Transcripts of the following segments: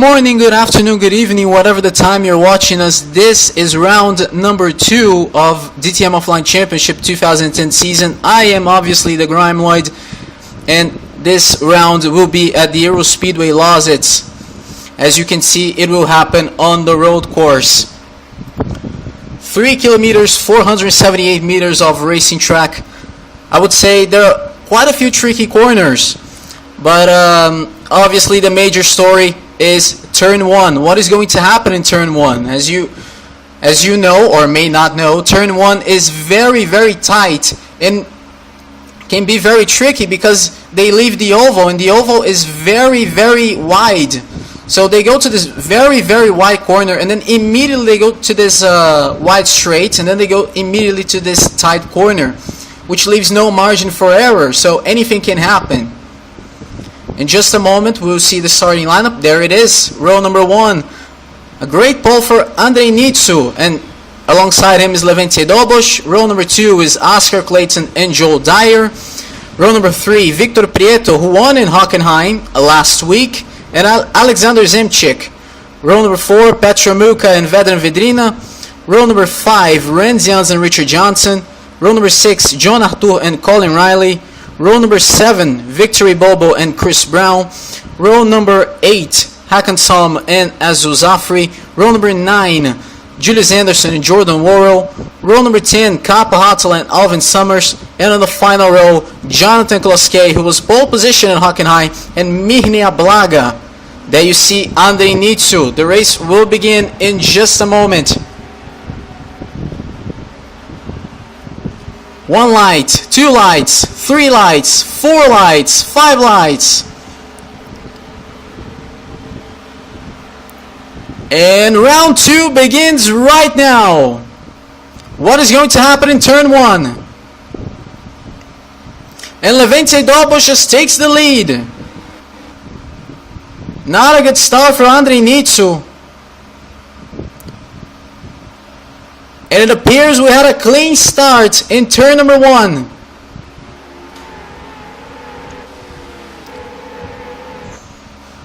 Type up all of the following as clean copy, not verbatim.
morning, good afternoon, good evening, whatever the time you're watching us. This is round number 2 of DTM Offline Championship 2010 season. I am obviously the Grime Lloyd, and this round will be at the Euro Speedway Lausitz. As you can see, it will happen on the road course. 3 kilometers, 478 meters of racing track. I would say there are quite a few tricky corners, but obviously the major story is turn 1. What is going to happen in turn 1? As you know or may not know, turn 1 is very tight and can be very tricky because they leave the oval, and the oval is very wide. So they go to this very wide corner, and then immediately they go to this wide straight, and then they go immediately to this tight corner, which leaves no margin for error, so anything can happen. In just a moment, we'll see the starting lineup. There it is, row number 1. A great pole for Andrei Nitsu, and alongside him is Levente Dobos. Row number 2 is Oscar Clayton and Joel Dyer. Row number 3, Victor Prieto, who won in Hockenheim last week, and Alexander Zemchik. Row number 4, Petra Muka and Vedran Vedrina. Row number 5, Renzians and Richard Johnson. Row number 6, John Arthur and Colin Riley. Row number 7, Victory Bobo and Chris Brown. Row number 8, Hakan Salm and Azul Zafri. Row number 9, Julius Anderson and Jordan Worrell. Row number 10, Kappa Hartel and Alvin Summers. And on the final row, Jonathan Kloske, who was pole position in Hockenheim, and Mirnia Blaga. There you see Andrei Nitsu. The race will begin in just a moment. 1 light, 2 lights, 3 lights, 4 lights, 5 lights. And round 2 begins right now. What is going to happen in turn 1? And Levente Dobos just takes the lead. Not a good start for Andrei Nitsu. And it appears we had a clean start in turn number 1.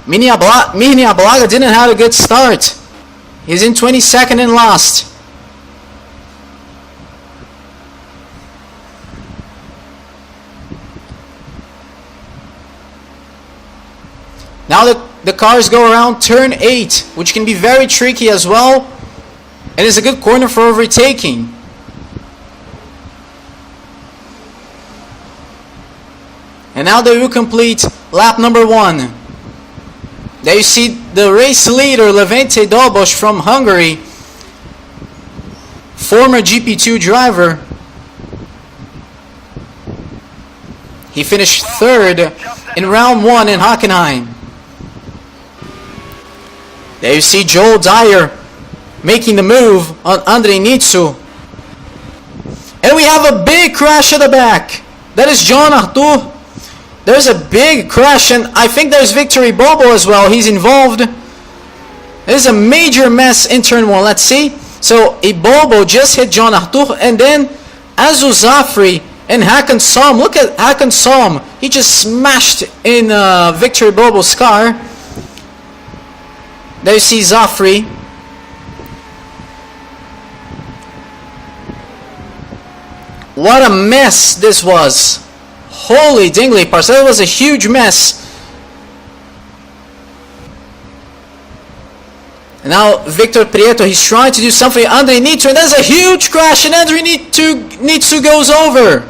Mirnia Blaga didn't have a good start. He's in 22nd and last. Now the cars go around turn 8, which can be very tricky as well. And it's a good corner for overtaking. And now they will complete lap number 1. There you see the race leader, Levente Dobos from Hungary, former GP2 driver. He finished 3rd in round 1 in Hockenheim. There you see Joel Dyer making the move on Andrei Nitsu. And we have a big crash at the back. That is John Arthur. There's a big crash, and I think there's Victory Bobo as well. He's involved. There's a major mess in turn 1. Let's see. So Bobo just hit John Arthur, and then Azul Zafri and Hakan Salm. Look at Hakan Salm. He just smashed in Victory Bobo's car. There you see Zafri. What a mess this was. Holy dingly parts. That was a huge mess. And now Victor Prieto, he's trying to do something. Andrei Nitsu, and there's a huge crash, and Andrei Nitsu goes over.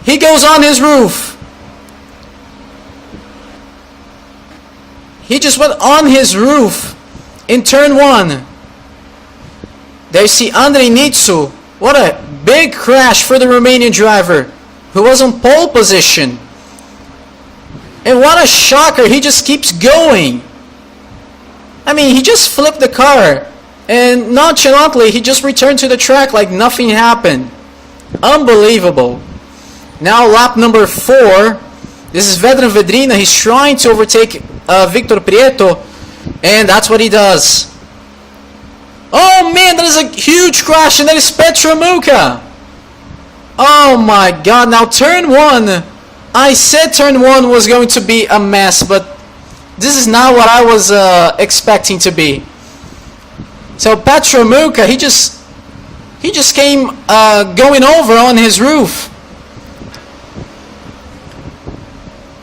He goes on his roof. He just went on his roof in turn 1. There you see Andrei Nitsu. What a big crash for the Romanian driver, who was on pole position. And what a shocker, he just keeps going. I mean, he just flipped the car, and nonchalantly he just returned to the track like nothing happened. Unbelievable. Now lap number 4. This is Vedran Vedrina. He's trying to overtake Victor Prieto, and that's what he does. Oh man, that is a huge crash, and that is Petra Muka. Oh my god, now turn 1. I said turn 1 was going to be a mess, but This is not what I was expecting to be. So Petromuka, he just came going over on his roof.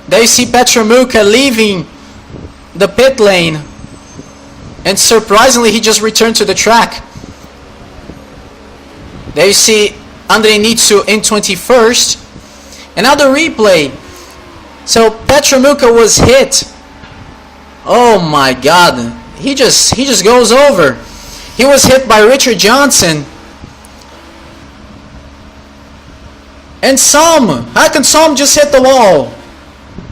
There you see Petromuka leaving the pit lane, and surprisingly he just returned to the track. There you see Andrei Nitsu in 21st. Another replay. So Petromuka was hit. Oh my God! He just goes over. He was hit by Richard Johnson. And Som, how can Som just hit the wall?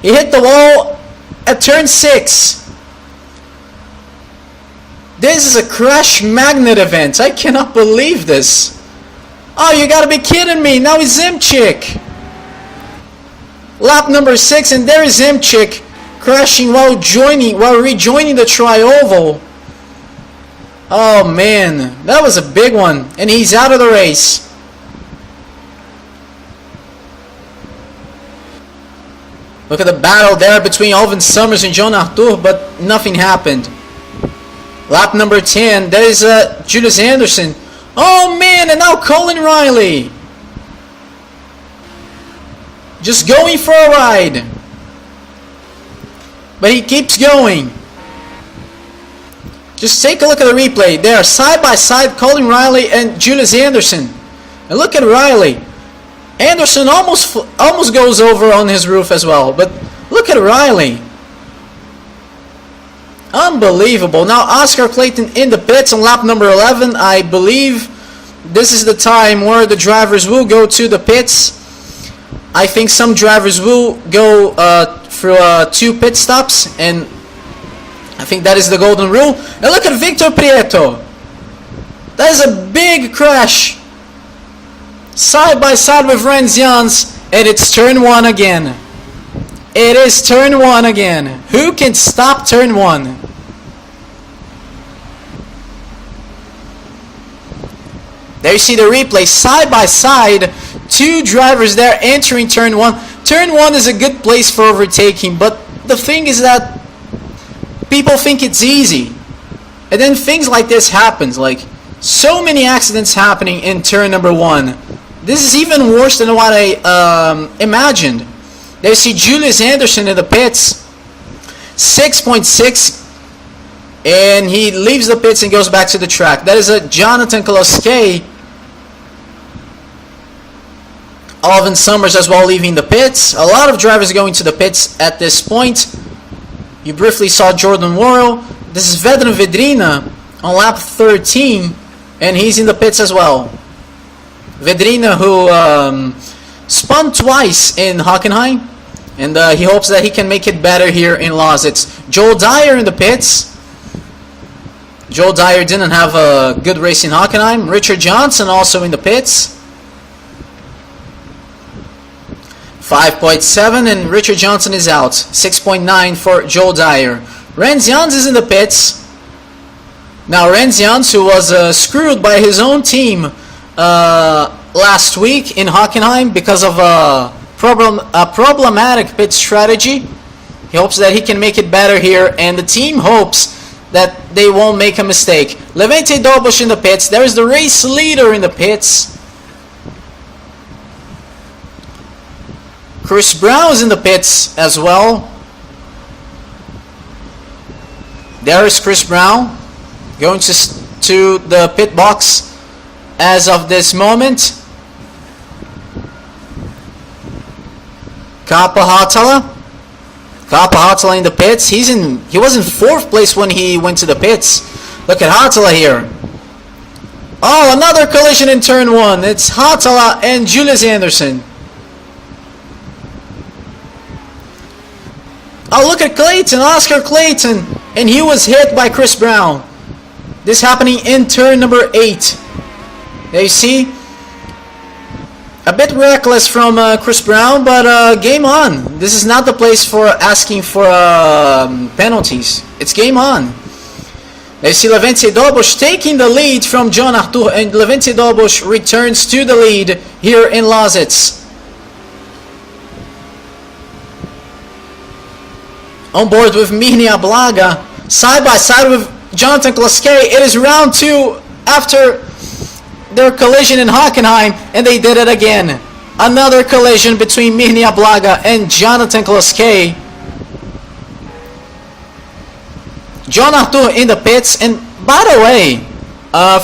He hit the wall at turn 6. This is a crash magnet event. I cannot believe this. Oh, you gotta be kidding me. Now it's Zimchik. Lap number 6, and there is Zimchik crashing while rejoining the tri-oval. Oh man, that was a big one. And he's out of the race. Look at the battle there between Alvin Summers and John Arthur, but nothing happened. Lap number 10, there is Julius Anderson. Oh man, and now Colin Riley. Just going for a ride. But he keeps going. Just take a look at the replay. They are side by side, Colin Riley and Julius Anderson. And look at Riley. Anderson almost goes over on his roof as well. But look at Riley. Unbelievable. Now Oscar Clayton in the pits on lap number 11. I believe this is the time where the drivers will go to the pits. I think some drivers will go through 2 pit stops, and I think that is the golden rule. And look at Victor Prieto. That is a big crash. Side by side with Renzians, and it's turn 1 again. It is turn 1 again. Who can stop turn 1? There you see the replay, side by side, 2 drivers there entering turn 1. Turn 1 is a good place for overtaking, but the thing is that people think it's easy. And then things like this happens, like so many accidents happening in turn number 1. This is even worse than what I imagined. There you see Julius Anderson in the pits, 6.6, and he leaves the pits and goes back to the track. That is a Jonathan Kloske. Alvin Summers as well leaving the pits. A lot of drivers going to the pits at this point. You briefly saw Jordan Worrell. This is Vedran Vedrina on lap 13, and he's in the pits as well. Vedrina, who spun twice in Hockenheim, and he hopes that he can make it better here in Lausitz. Joel Dyer in the pits. Joel Dyer didn't have a good race in Hockenheim. Richard Johnson also in the pits. 5.7, and Richard Johnson is out. 6.9 for Joel Dyer. Renzians is in the pits. Now Renzians, who was screwed by his own team last week in Hockenheim because of a problematic pit strategy. He hopes that he can make it better here, and the team hopes that they won't make a mistake. Levente Dobush in the pits. There is the race leader in the pits. Chris Brown is in the pits as well. There is Chris Brown going to the pit box as of this moment. Kappa Hatala in the pits. He was in 4th place when he went to the pits. Look at Hatala here. Oh, another collision in turn 1. It's Hatala and Julius Anderson. Oh, look at Clayton, Oscar Clayton, and he was hit by Chris Brown. This happening in turn number 8. There you see. A bit reckless from Chris Brown, but game on. This is not the place for asking for penalties. It's game on. There you see Levente Dobush taking the lead from John Arthur, and Levente Dobush returns to the lead here in Lausitz. on board with Mihnea Blaga, side by side with Jonathan Kloske. It is round 2 after their collision in Hockenheim, and they did it again. Another collision between Mihnea Blaga and Jonathan Kloske. John Arthur in the pits, and by the way,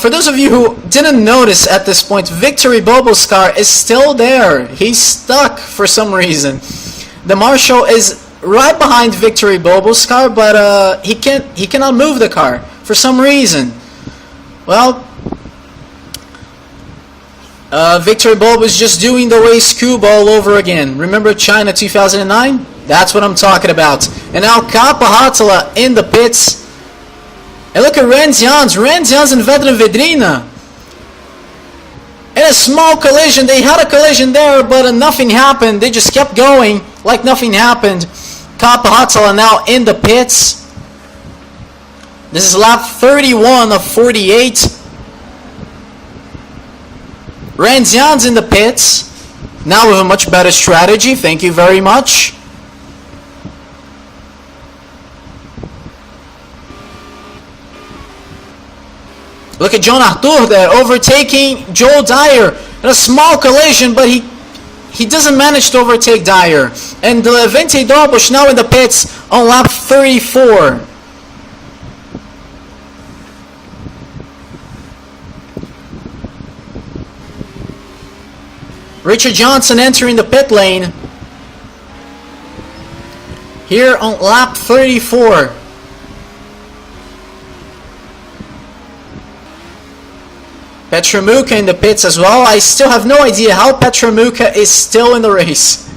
for those of you who didn't notice at this point, Victory Bobo's car is still there. He's stuck for some reason. The Marshal is right behind Victory Bobo's car, but he cannot move the car for some reason. Well, Victory Bobo is just doing the race Cuba all over again. Remember China 2009? That's what I'm talking about. And now Kappa Hattala in the pits. And look at Rens Jans and Vedran Vedrina. In a small collision, they had a collision there, but nothing happened. They just kept going like nothing happened. Kappa Hattala now in the pits. This is lap 31 of 48. Rens Jans in the pits. Now with a much better strategy. Thank you very much. Look at John Arthur there, overtaking Joel Dyer in a small collision, but he doesn't manage to overtake Dyer. And Levente Dorbush now in the pits on lap 34. Richard Johnson entering the pit lane here on lap 34. Petramuka in the pits as well. I still have no idea how Petramuka is still in the race.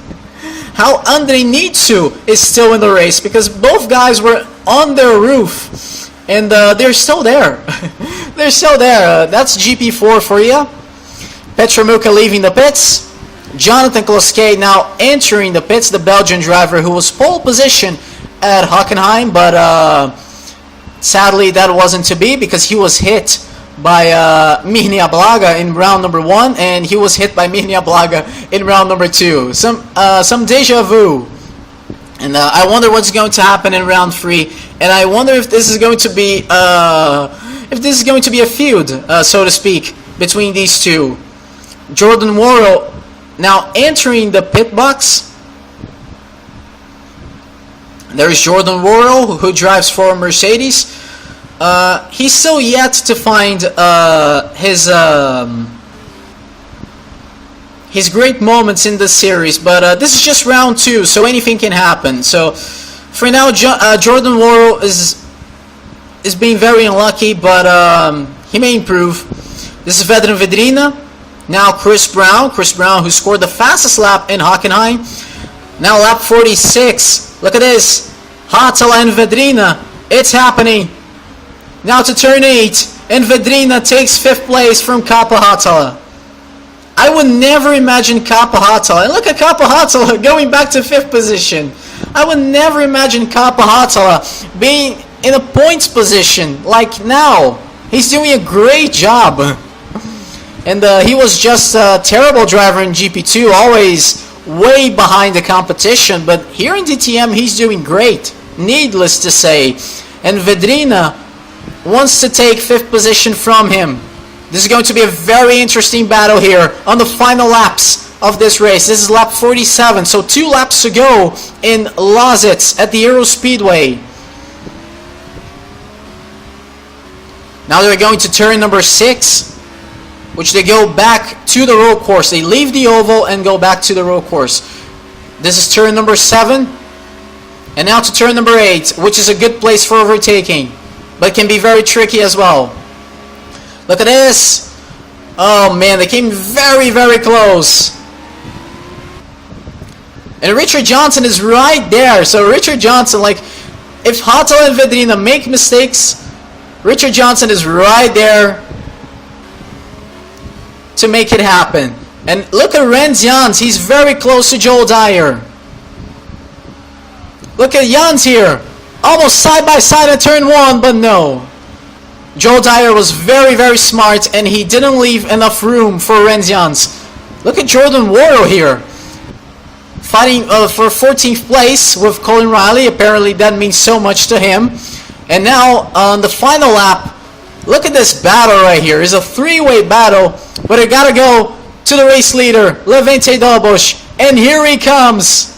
How Andrei Nitsu is still in the race, because both guys were on their roof and they're still there. They're still there. That's GP4 for you. Petramuka leaving the pits. Jonathan Kloske now entering the pits, the Belgian driver who was pole position at Hockenheim, but sadly that wasn't to be because he was hit by Mihnea Blaga in round number 1, and he was hit by Mihnea Blaga in round number 2. Some deja vu. And I wonder what's going to happen in round 3, and I wonder if this is going to be a feud, so to speak, between these two. Jordan Worrell now entering the pit box. There is Jordan Worrell, who drives for Mercedes. He's still yet to find his great moments in the series, but this is just round 2, so anything can happen. So for now, Jordan Worrell is being very unlucky, but he may improve. This is Vedran Vedrina. Now Chris Brown, who scored the fastest lap in Hockenheim. Now lap 46. Look at this. Hattala and Vedrina. It's happening. Now to turn 8, and Vedrina takes 5th place from Kappa Hattala. I would never imagine Kappa Hattala, and look at Kappa Hattala going back to 5th position. I would never imagine Kappa Hattala being in a points position like now. He's doing a great job. And he was just a terrible driver in GP2, always way behind the competition, but here in DTM he's doing great, needless to say. And Vedrina wants to take 5th position from him. This is going to be a very interesting battle here on the final laps of this race. This is lap 47, so 2 laps to go in Lausitz at the Euro Speedway. Now they're going to turn number 6, which they go back to the road course. They leave the oval and go back to the road course. This is turn number 7. And now to turn number 8, which is a good place for overtaking, but can be very tricky as well. Look at this. Oh man, they came very, very close. And Richard Johnson is right there. So Richard Johnson, like, if Hattala and Vedrina make mistakes, Richard Johnson is right there to make it happen. And look at Rens Jans. He's very close to Joel Dyer. Look at Jans here. Almost side by side at turn 1, but no. Joel Dyer was very, very smart, and he didn't leave enough room for Rens Jans. Look at Jordan Worrell here. fighting for 14th place with Colin Riley. Apparently that means so much to him. And now on the final lap, look at this battle right here. It's a three-way battle, but it gotta go to the race leader, Levente Dobos, and here he comes.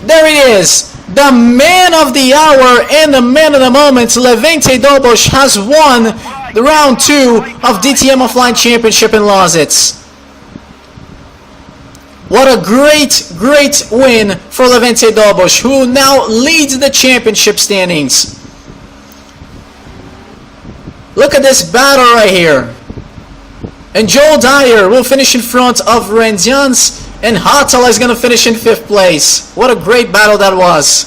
There he is, the man of the hour and the man of the moment. Levente Dobos has won the round 2 of DTM Offline Championship in Lausitz. What a great win for Levente Dobos, who now leads the championship standings. Look at this battle right here. And Joel Dyer will finish in front of Renzians, and Hatala is going to finish in 5th place. What a great battle that was.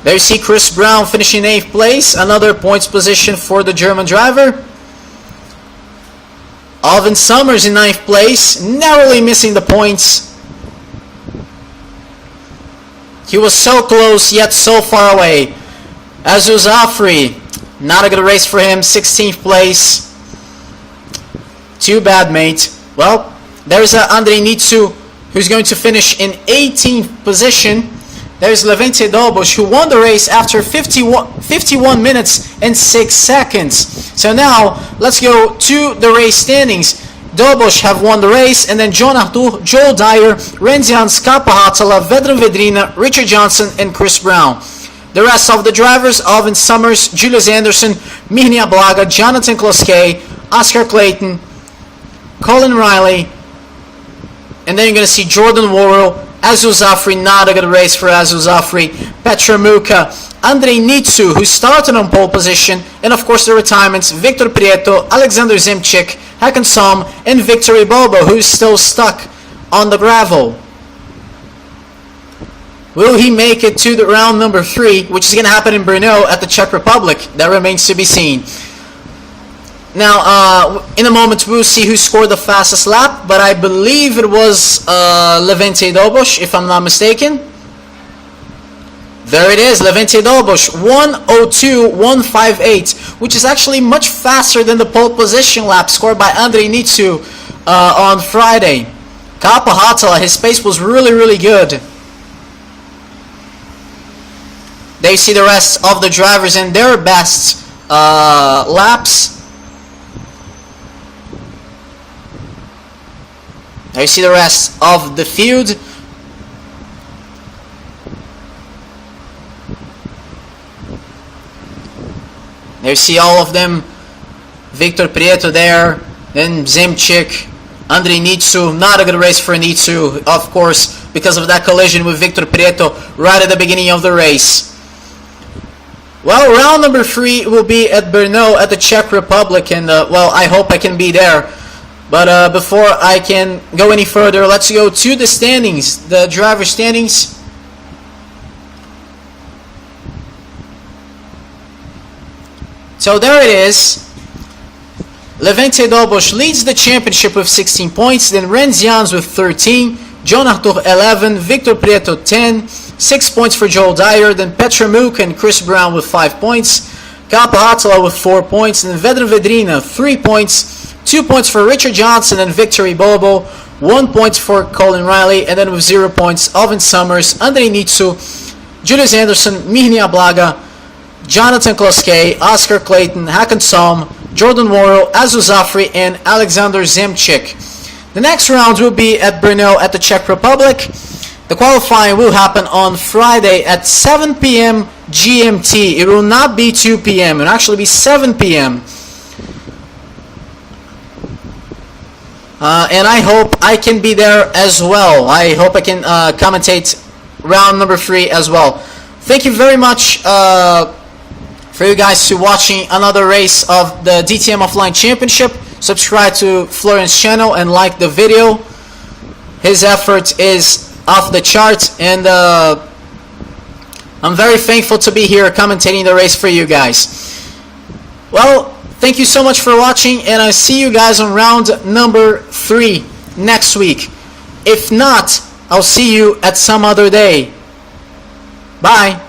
There you see Chris Brown finishing 8th place, another points position for the German driver. Alvin Summers in 9th place, narrowly missing the points. He was so close, yet so far away. Azul Zafri, not a good race for him, 16th place. Too bad, mate. Well, there's Andrei Nitsu, who's going to finish in 18th position. There's Levente Dobos, who won the race after 51 minutes and 6 seconds. So now, let's go to the race standings. Dobos have won the race, and then John Arthur, Joel Dyer, Renzian, Skapa Hatala, Vedran Vedrina, Richard Johnson, and Chris Brown. The rest of the drivers, Alvin Summers, Julius Anderson, Mihnia Blaga, Jonathan Kloskay, Oscar Clayton, Colin Riley, and then you're going to see Jordan Worrell, Azul Zafri, not a good race for Azul Zafri, Petra Muka, Andrei Nitsu, who started on pole position, and of course the retirements, Victor Prieto, Alexander Zemchik, Hakan Som, and Victor Bobo, who's still stuck on the gravel. Will he make it to the round number 3, which is going to happen in Bruno at the Czech Republic? That remains to be seen. Now, in a moment, we'll see who scored the fastest lap, but I believe it was Levente Dobos, if I'm not mistaken. There it is, Levente Dobos, 1:02.158, which is actually much faster than the pole position lap scored by Andrei Nitsu on Friday. Kapa Hatala, his pace was really good. There you see the rest of the drivers and their best laps. There you see the rest of the field. There you see all of them. Victor Prieto there, then Zemchik, Andrei Nitsu. Not a good race for Nitsu, of course, because of that collision with Victor Prieto right at the beginning of the race. Well, round number 3 will be at Brno at the Czech Republic, and well, I hope I can be there. But before I can go any further, let's go to the standings, the driver standings. So there it is. Levente Dobos leads the championship with 16 points, then Renzians with 13, John Arthur 11, Victor Prieto 10, 6 points for Joel Dyer, then Petra Muk and Chris Brown with 5 points, Kapa Hatala with 4 points, and then Vedran Vedrina 3 points, 2 points for Richard Johnson and Victory Bobo, 1 point for Colin Riley, and then with 0 points, Alvin Summers, Andrei Nitsu, Julius Anderson, Mihnia Blaga, Jonathan Kloskay, Oscar Clayton, Hakan Som, Jordan Worrell, Azul Zafri, and Alexander Zemchik. The next round will be at Brno at the Czech Republic. The qualifying will happen on Friday at 7 p.m. GMT. It will not be 2 p.m. It will actually be 7 p.m. And I hope I can be there as well. I hope I can commentate round number 3 as well. Thank you very much for you guys to watching another race of the DTM Offline Championship. Subscribe to Florian's channel and like the video. His effort is off the chart, and I'm very thankful to be here commentating the race for you guys. Well, thank you so much for watching, and I'll see you guys on round number 3 next week. If not, I'll see you at some other day. Bye.